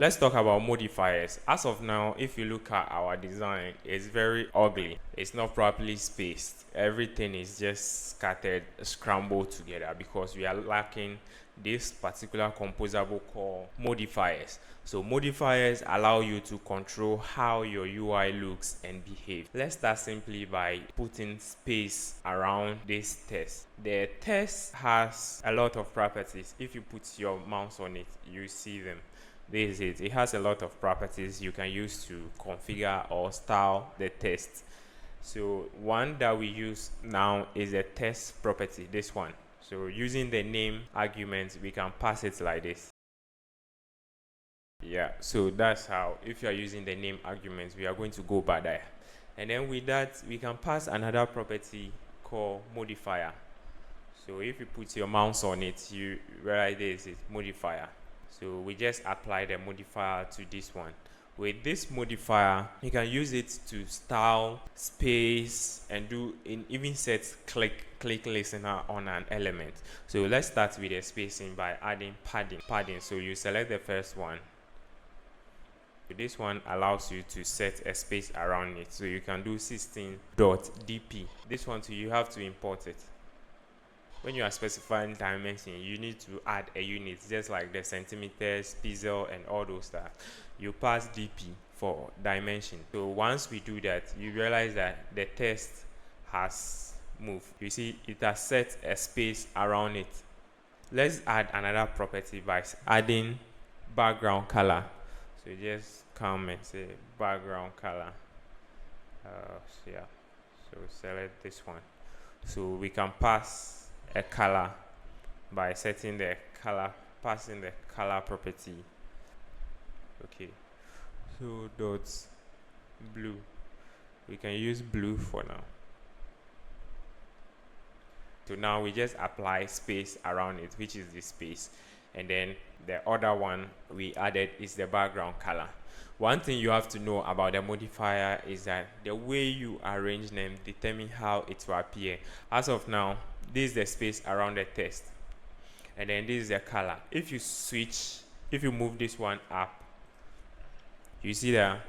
Let's talk about modifiers. As of now, if you look at our design, it's very ugly. It's not properly spaced. Everything is just scattered, scrambled together because we are lacking this particular composable called modifiers. So modifiers allow you to control how your UI looks and behave. Let's start simply by putting space around this text. The text has a lot of properties. If you put your mouse on it, you see them. This is it. It has a lot of properties you can use to configure or style the text. So one that we use now is a text property, this one. So using the name argument, we can pass it like this. Yeah, so that's how, if you are using the name arguments, we are going to go by there. And then with that, we can pass another property called modifier. So if you put your mouse on it, you realize this is modifier. So we just apply the modifier to this one. With this modifier, you can use it to style, space, and even set click listener on an element. So let's start with the spacing by adding padding. So you select the first one. This one allows you to set a space around it. So you can do 16.dp. This one too, you have to import it. When you are specifying dimension, you need to add a unit, just like the centimeters, pixel, and all those stuff. You pass dp for dimension. So once we do that, you realize that the text has moved. You see, it has set a space around it. Let's add another property by adding background color. So just come and say background color. Yeah. So select this one. So we can pass a color by setting the color, passing the color property. Okay, so dots blue, we can use blue for now. So now we just apply space around it, which is the space, and then the other one we added is the background color. One thing you have to know about the modifier is that the way you arrange them determine how it will appear. As of now, this is the space around the text, and then this is the color. If you move this one up, you see that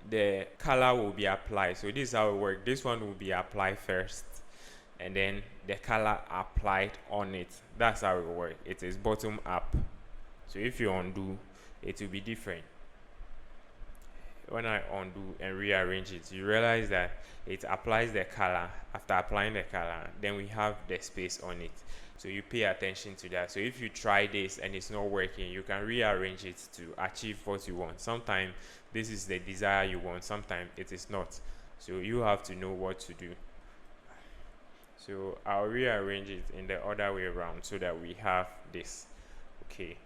the color will be applied. So this is how it works. This one will be applied first, and then the color applied on it. That's how it works. It is bottom up. So if you undo, it will be different. When I undo and rearrange it, you realize that it applies the color. After applying the color, then we have the space on it. So you pay attention to that. So if you try this and it's not working, you can rearrange it to achieve what you want. Sometimes this is the desire you want, sometimes it is not. So you have to know what to do. So I'll rearrange it in the other way around so that we have this. Okay.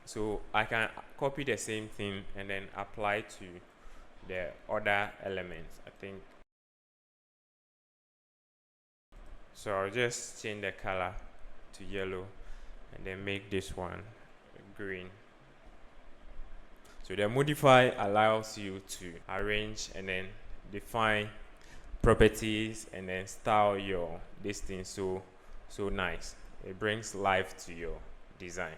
So I can copy the same thing and then apply to the other elements, I think. So I'll just change the color to yellow and then make this one green. So the modify allows you to arrange and then define properties and then style this thing so nice. It brings life to your design.